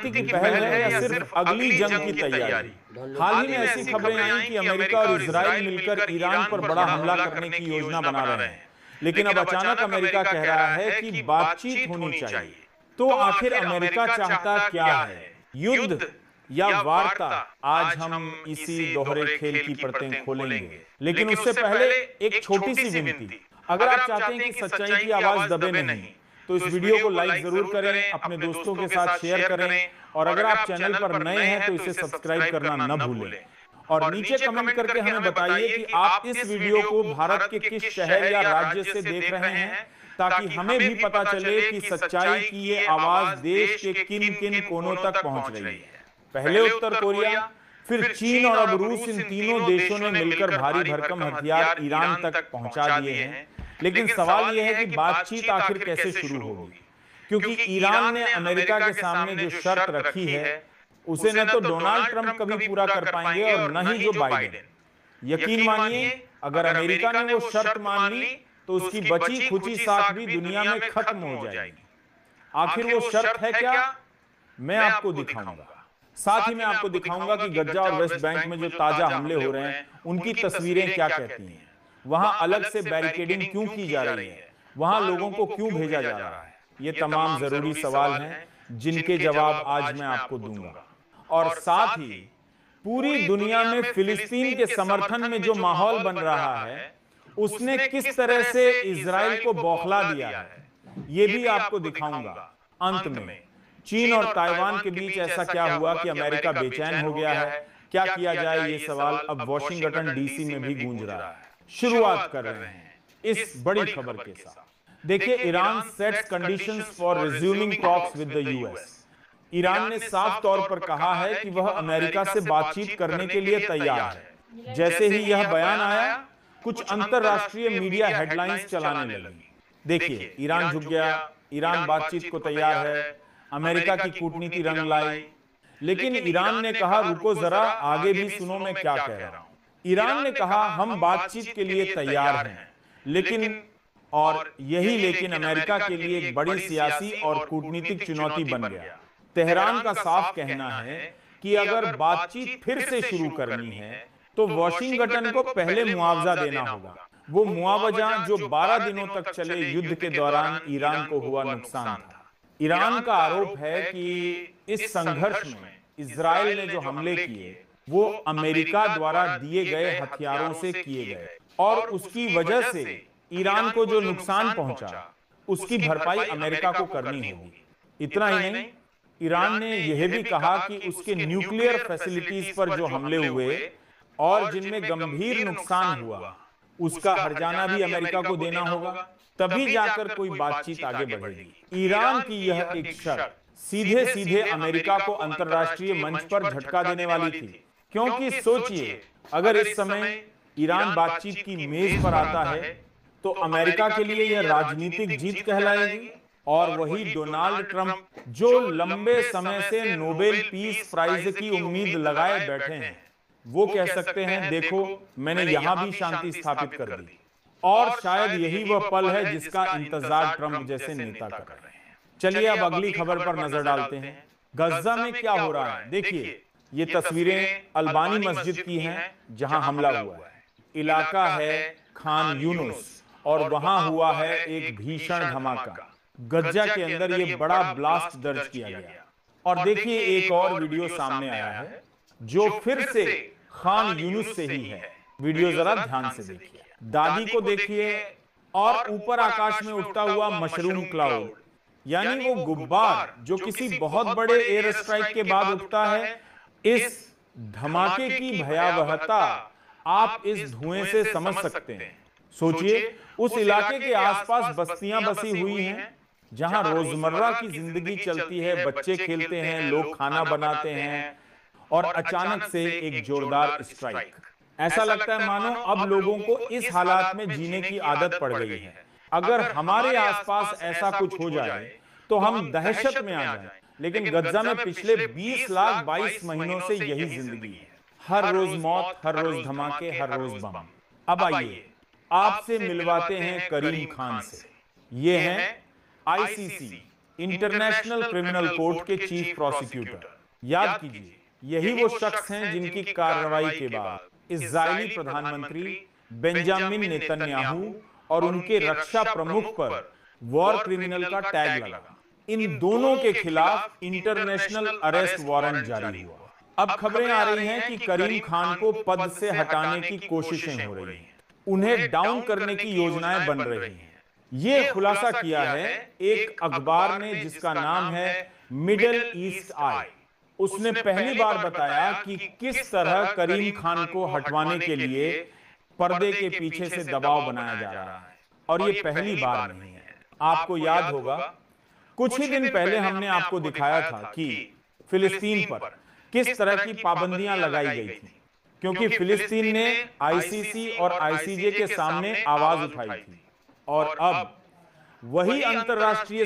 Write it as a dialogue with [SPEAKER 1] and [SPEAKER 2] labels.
[SPEAKER 1] शांति की पहल है या सिर्फ अगली जंग की तैयारी? हाल ही में ऐसी खबरें आई कि अमेरिका और इजराइल मिलकर ईरान पर बड़ा हमला करने की योजना बना रहे हैं, लेकिन अब अचानक अमेरिका कह रहा है कि बातचीत होनी चाहिए। तो आखिर अमेरिका चाहता क्या है, युद्ध या वार्ता? आज हम इसी दोहरे खेल की परतें खोलेंगे, लेकिन उससे पहले एक छोटी सी विनती। अगर आप चाहते हैं कि सच्चाई की आवाज दबे नहीं, तो इस वीडियो को लाइक जरूर करें, अपने दोस्तों के साथ शेयर करें, और अगर आप चैनल पर नए हैं तो इसे सब्सक्राइब करना न भूलें। और नीचे कमेंट करके हमें बताइए कि आप इस वीडियो को भारत के किस शहर या राज्य से देख रहे हैं, ताकि हमें भी पता चले कि सच्चाई की ये आवाज देश के किन किन कोनों तक पहुंच रही है। पहले उत्तर कोरिया, फिर चीन और अब रूस, इन तीनों देशों ने मिलकर भारी भरकम हथियार ईरान तक पहुंचा दिए हैं। लेकिन सवाल यह है कि बातचीत आखिर कैसे शुरू होगी, क्योंकि ईरान ने अमेरिका के सामने जो शर्त रखी है उसे न तो डोनाल्ड ट्रंप कभी पूरा कर पाएंगे और न ही जो बाइडेन। यकीन मानिए, अगर अमेरिका ने वो शर्त मान ली तो उसकी बची खुची साख भी दुनिया में खत्म हो जाएगी। आखिर वो शर्त है क्या, मैं आपको दिखाऊंगा। साथ ही मैं आपको दिखाऊंगा कि गजा और वेस्ट बैंक में जो ताजा हमले हो रहे हैं उनकी तस्वीरें क्या कहती हैं, वहां अलग से बैरिकेडिंग क्यों की जा रही है, वहां लोगों को क्यों भेजा जा रहा है। ये तमाम जरूरी सवाल हैं जिनके जवाब आज मैं आपको दूंगा। और साथ ही पूरी दुनिया में फिलिस्तीन के समर्थन में जो माहौल बन रहा है उसने किस तरह से इजराइल को बौखला दिया है, ये भी आपको दिखाऊंगा। अंत में चीन और ताइवान के बीच ऐसा क्या हुआ कि अमेरिका बेचैन हो गया है, क्या किया जाए, ये सवाल अब वॉशिंगटन डीसी में भी गूंज रहा है। शुरुआत कर रहे हैं इस बड़ी खबर के साथ। देखिए, Iran sets conditions for resuming talks with the US. Iran ने साफ तौर पर कहा है कि वह अमेरिका से बातचीत करने के लिए तैयार है। जैसे ही यह बयान आया, कुछ अंतरराष्ट्रीय मीडिया हेडलाइंस चलाने लगी। देखिए, ईरान झुक गया, ईरान बातचीत को तैयार है, अमेरिका की कूटनीति रंग लाई। लेकिन ईरान ने कहा, रुको जरा, आगे भी सुनो मैं क्या कह रहा हूं। ईरान ने कहा, हम बातचीत के लिए तैयार हैं, लेकिन और यही लेकिन अमेरिका के लिए एक बड़ी सियासी और कूटनीतिक चुनौती बन गया। तेहरान का साफ कहना है कि अगर बातचीत फिर से शुरू करनी है तो वॉशिंगटन को पहले मुआवजा देना होगा, वो मुआवजा जो 12 दिनों तक चले युद्ध के दौरान ईरान को हुआ नुकसान था। ईरान का आरोप है कि इस संघर्ष में इजराइल ने जो हमले किए वो अमेरिका द्वारा दिए गए हथियारों से किए गए, और उसकी वजह से ईरान को जो नुकसान पहुंचा उसकी भरपाई अमेरिका को करनी होगी। इतना ही नहीं, ईरान ने यह भी कहा कि उसके न्यूक्लियर फैसिलिटीज पर जो हमले हुए और जिनमें गंभीर नुकसान हुआ उसका हर्जाना भी अमेरिका को देना होगा, तभी जाकर कोई बातचीत आगे बढ़ेगी। ईरान की यह एक शर्त सीधे सीधे अमेरिका को अंतरराष्ट्रीय मंच पर झटका देने वाली थी, क्योंकि सोचिए, अगर इस समय ईरान बातचीत की मेज पर आता है तो अमेरिका के लिए यह राजनीतिक जीत कहलाएगी, और वही डोनाल्ड ट्रंप जो लंबे समय से नोबेल पीस प्राइज की उम्मीद लगाए बैठे हैं, वो कह सकते हैं, देखो मैंने यहां भी शांति स्थापित कर दी। और शायद यही वह पल है जिसका इंतजार ट्रंप जैसे नेता कर रहे हैं। चलिए अब अगली खबर पर नजर डालते हैं। गजा में क्या हो रहा है, देखिए, ये तस्वीरें अल्बानी मस्जिद की हैं जहां हमला हुआ है। इलाका है खान यूनुस और वहां हुआ है एक भीषण धमाका। गजा के अंदर ये बड़ा ब्लास्ट दर्ज किया गया। और देखिए, एक और वीडियो सामने आया है जो फिर से खान यूनुस से ही है। वीडियो जरा ध्यान से देखिए, दादी को देखिए, और ऊपर आकाश में उठता हुआ मशरूम क्लाउड, यानी वो गुब्बार जो किसी बहुत बड़े एयर स्ट्राइक के बाद उठता है। इस धमाके की भयावहता आप इस धुएं से समझ सकते हैं। सोचिए, उस इलाके के आसपास बस्तियां बसी हुई हैं जहां रोजमर्रा की जिंदगी चलती है, बच्चे खेलते हैं, लोग खाना बनाते हैं, और अचानक से एक जोरदार स्ट्राइक। ऐसा लगता है मानो अब लोगों को इस हालात में जीने की आदत पड़ गई है। अगर हमारे आसपास ऐसा कुछ हो जाए तो हम दहशत में आ जाएं। लेकिन गजा में पिछले 20 लाख 22 महीनों से यही जिंदगी है। हर रोज मौत, हर रोज धमाके, हर रोज बम। अब आइए आपसे मिलवाते हैं करीम खान से। ये हैं आईसीसी इंटरनेशनल क्रिमिनल कोर्ट के चीफ प्रोसिक्यूटर। याद कीजिए, यही वो शख्स हैं जिनकी कार्रवाई के बाद इजरायली प्रधानमंत्री बेंजामिन नेतन्याहू और उनके रक्षा प्रमुख पर वॉर क्रिमिनल का टैग लगा। इन दोनों के खिलाफ इंटरनेशनल अरेस्ट वारंट जारी हुआ। अब खबरें आ रही हैं कि करीम खान को पद से हटाने की कोशिशें हो रही हैं, उन्हें डाउन करने की योजनाएं बन रही हैं। यह खुलासा किया है एक अखबार ने जिसका नाम है मिडिल ईस्ट आई। उसने पहली बार बताया कि किस तरह करीम खान को हटवाने के लिए पर्दे के पीछे से दबाव बनाया जा रहा है, और यह पहली बार नहीं है। आपको याद होगा, कुछ ही दिन पहले हमने आपको दिखाया था कि फिलिस्तीन पर किस तरह की पाबंदियां लगाई गई थी, क्योंकि फिलिस्तीन ने आईसीसी और आईसीजे के सामने आवाज उठाई थी। और अब वही अंतरराष्ट्रीय